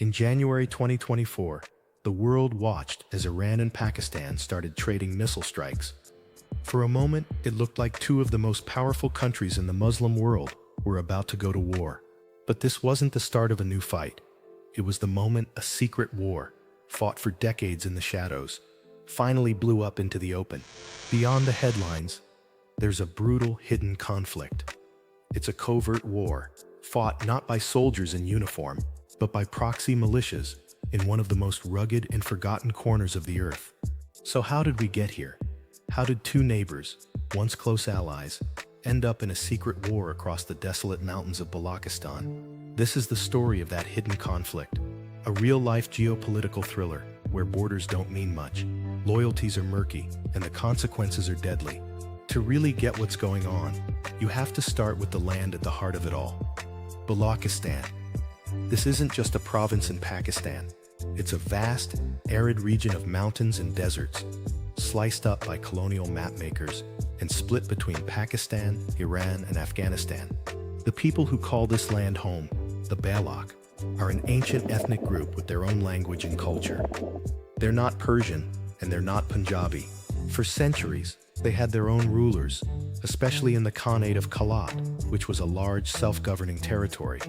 In January 2024, the world watched as Iran and Pakistan started trading missile strikes. For a moment, it looked like two of the most powerful countries in the Muslim world were about to go to war. But this wasn't the start of a new fight. It was the moment a secret war, fought for decades in the shadows, finally blew up into the open. Beyond the headlines, there's a brutal hidden conflict. It's a covert war, fought not by soldiers in uniform, but by proxy militias in one of the most rugged and forgotten corners of the earth. So how did we get here? How did two neighbors, once close allies, end up in a secret war across the desolate mountains of Balochistan? This is the story of that hidden conflict, a real-life geopolitical thriller where borders don't mean much, loyalties are murky, and the consequences are deadly. To really get what's going on, you have to start with the land at the heart of it all, Balochistan. This isn't just a province in Pakistan. It's a vast, arid region of mountains and deserts, sliced up by colonial mapmakers and split between Pakistan, Iran, and Afghanistan. The people who call this land home, the Baloch, are an ancient ethnic group with their own language and culture. They're not Persian, and they're not Punjabi. For centuries, they had their own rulers, especially in the Khanate of Kalat, which was a large self-governing territory.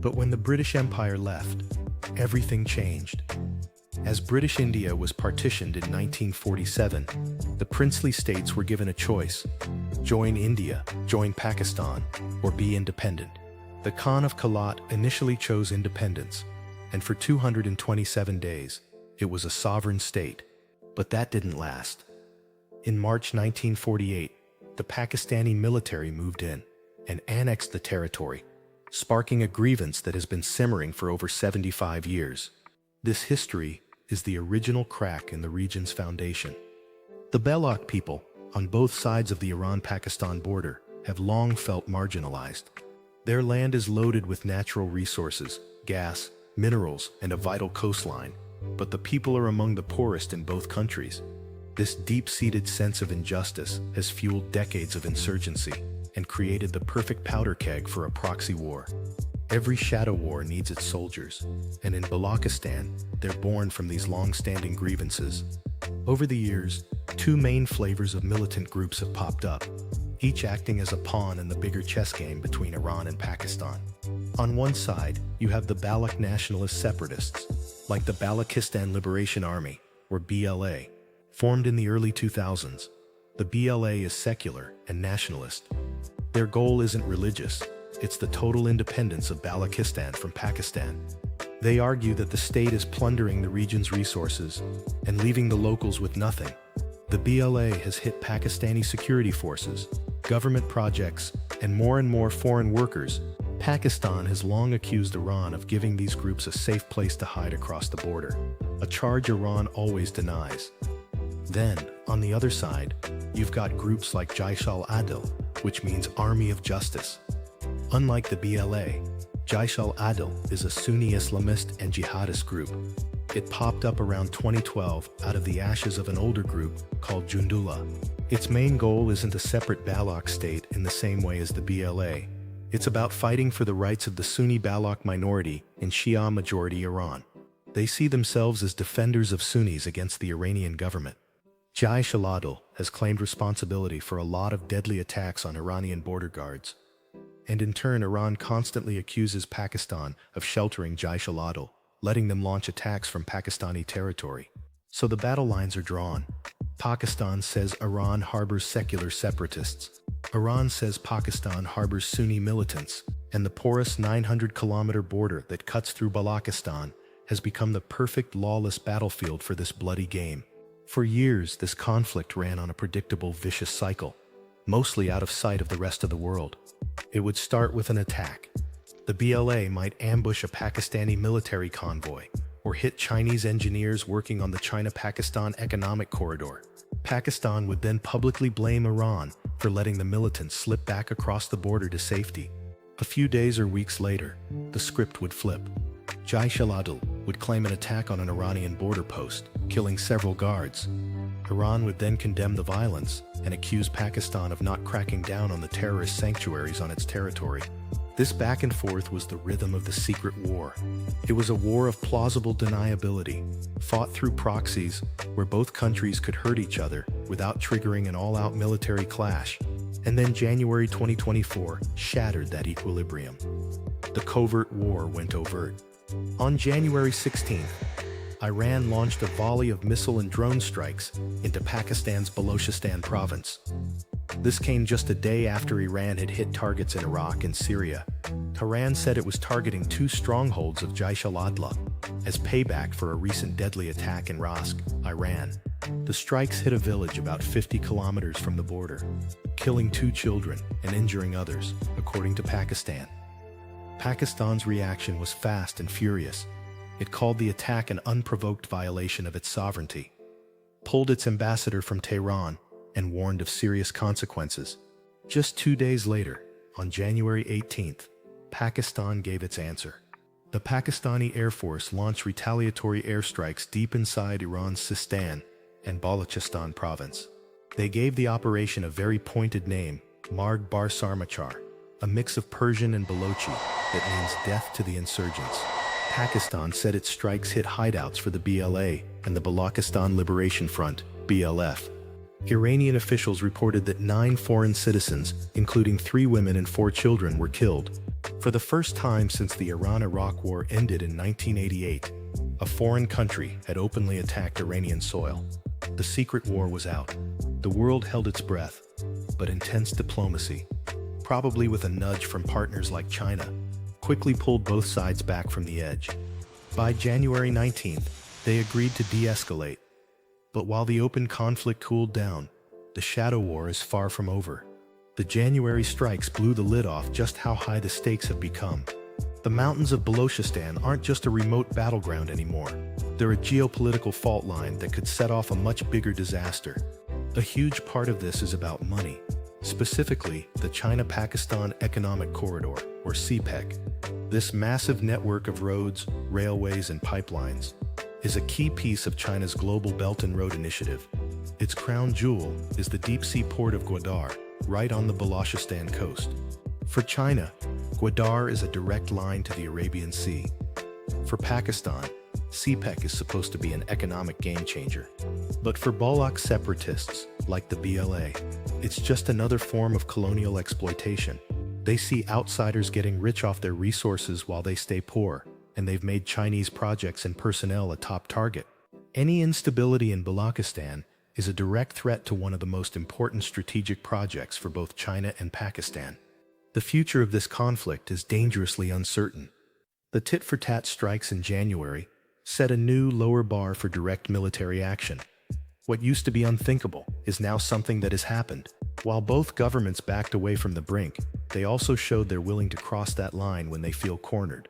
But when the British Empire left, everything changed. As British India was partitioned in 1947, the princely states were given a choice: join India, join Pakistan, or be independent. The Khan of Kalat initially chose independence, and for 227 days, it was a sovereign state. But that didn't last. In March 1948, the Pakistani military moved in and annexed the territory, sparking a grievance that has been simmering for over 75 years. This history is the original crack in the region's foundation. The Baloch people, on both sides of the Iran-Pakistan border, have long felt marginalized. Their land is loaded with natural resources, gas, minerals, and a vital coastline, but the people are among the poorest in both countries. This deep-seated sense of injustice has fueled decades of insurgency and created the perfect powder keg for a proxy war. Every shadow war needs its soldiers, and in Balochistan, they're born from these long-standing grievances. Over the years, two main flavors of militant groups have popped up, each acting as a pawn in the bigger chess game between Iran and Pakistan. On one side, you have the Baloch nationalist separatists, like the Balochistan Liberation Army, or BLA. Formed in the early 2000s, the BLA is secular and nationalist. Their goal isn't religious, it's the total independence of Balochistan from Pakistan. They argue that the state is plundering the region's resources and leaving the locals with nothing. The BLA has hit Pakistani security forces, government projects, and more foreign workers. Pakistan has long accused Iran of giving these groups a safe place to hide across the border, a charge Iran always denies. Then, on the other side, you've got groups like Jaish al-Adil, which means Army of Justice. Unlike the BLA, Jaish al-Adil is a Sunni Islamist and jihadist group. It popped up around 2012 out of the ashes of an older group called Jundullah. Its main goal isn't a separate Baloch state in the same way as the BLA. It's about fighting for the rights of the Sunni Baloch minority in Shia-majority Iran. They see themselves as defenders of Sunnis against the Iranian government. Jaish al-Adil has claimed responsibility for a lot of deadly attacks on Iranian border guards. And in turn, Iran constantly accuses Pakistan of sheltering Jaish al-Adil, letting them launch attacks from Pakistani territory. So the battle lines are drawn. Pakistan says Iran harbors secular separatists. Iran says Pakistan harbors Sunni militants. And the porous 900-kilometer border that cuts through Balochistan has become the perfect lawless battlefield for this bloody game. For years, this conflict ran on a predictable, vicious cycle, mostly out of sight of the rest of the world. It would start with an attack. The BLA might ambush a Pakistani military convoy or hit Chinese engineers working on the China-Pakistan economic corridor. Pakistan would then publicly blame Iran for letting the militants slip back across the border to safety. A few days or weeks later, the script would flip. Jaish al-Adil would claim an attack on an Iranian border post, killing several guards. Iran would then condemn the violence and accuse Pakistan of not cracking down on the terrorist sanctuaries on its territory. This back and forth was the rhythm of the secret war. It was a war of plausible deniability, fought through proxies where both countries could hurt each other without triggering an all-out military clash. And then January 2024 shattered that equilibrium. The covert war went overt. On January 16th, Iran launched a volley of missile and drone strikes into Pakistan's Balochistan province. This came just a day after Iran had hit targets in Iraq and Syria. Tehran said it was targeting two strongholds of Jaish al-Adla as payback for a recent deadly attack in Rask, Iran. The strikes hit a village about 50 kilometers from the border, killing 2 children and injuring others, according to Pakistan. Pakistan's reaction was fast and furious. It called the attack an unprovoked violation of its sovereignty, pulled its ambassador from Tehran, and warned of serious consequences. Just 2 days later, on January 18th, Pakistan gave its answer. The Pakistani Air Force launched retaliatory airstrikes deep inside Iran's Sistan and Balochistan province. They gave the operation a very pointed name, Marg Bar Sarmachar, a mix of Persian and Balochi that means death to the insurgents. Pakistan said its strikes hit hideouts for the BLA and the Balochistan Liberation Front, BLF. Iranian officials reported that 9 foreign citizens, including 3 women and 4 children, were killed. For the first time since the Iran-Iraq War ended in 1988, a foreign country had openly attacked Iranian soil. The secret war was out. The world held its breath, but intense diplomacy, probably with a nudge from partners like China, quickly pulled both sides back from the edge. By January 19th, they agreed to de-escalate. But while the open conflict cooled down, the shadow war is far from over. The January strikes blew the lid off just how high the stakes have become. The mountains of Balochistan aren't just a remote battleground anymore. They're a geopolitical fault line that could set off a much bigger disaster. A huge part of this is about money, specifically the China-Pakistan Economic Corridor, or CPEC. This massive network of roads, railways, and pipelines is a key piece of China's Global Belt and Road Initiative. Its crown jewel is the deep-sea port of Gwadar, right on the Balochistan coast. For China, Gwadar is a direct line to the Arabian Sea. For Pakistan, CPEC is supposed to be an economic game-changer. But for Baloch separatists, like the BLA, it's just another form of colonial exploitation. They see outsiders getting rich off their resources while they stay poor, and they've made Chinese projects and personnel a top target. Any instability in Balochistan is a direct threat to one of the most important strategic projects for both China and Pakistan. The future of this conflict is dangerously uncertain. The tit-for-tat strikes in January set a new lower bar for direct military action. What used to be unthinkable is now something that has happened. While both governments backed away from the brink, they also showed they're willing to cross that line when they feel cornered.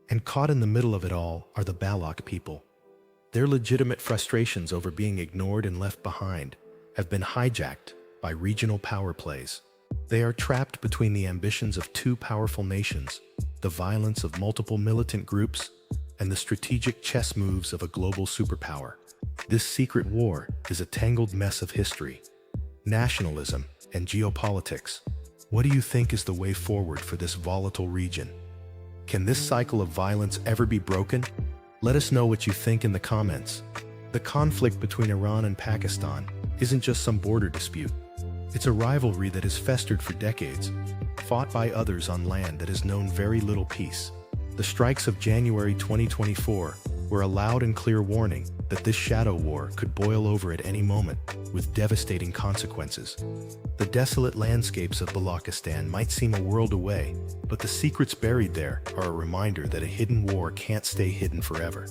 And caught in the middle of it all are the Baloch people. Their legitimate frustrations over being ignored and left behind have been hijacked by regional power plays. They are trapped between the ambitions of 2 powerful nations, the violence of multiple militant groups, and the strategic chess moves of a global superpower. This secret war is a tangled mess of history, nationalism, and geopolitics. What do you think is the way forward for this volatile region? Can this cycle of violence ever be broken? Let us know what you think in the comments. The conflict between Iran and Pakistan isn't just some border dispute. It's a rivalry that has festered for decades, fought by others on land that has known very little peace. The strikes of January 2024 were a loud and clear warning that this shadow war could boil over at any moment, with devastating consequences. The desolate landscapes of Balochistan might seem a world away, but the secrets buried there are a reminder that a hidden war can't stay hidden forever.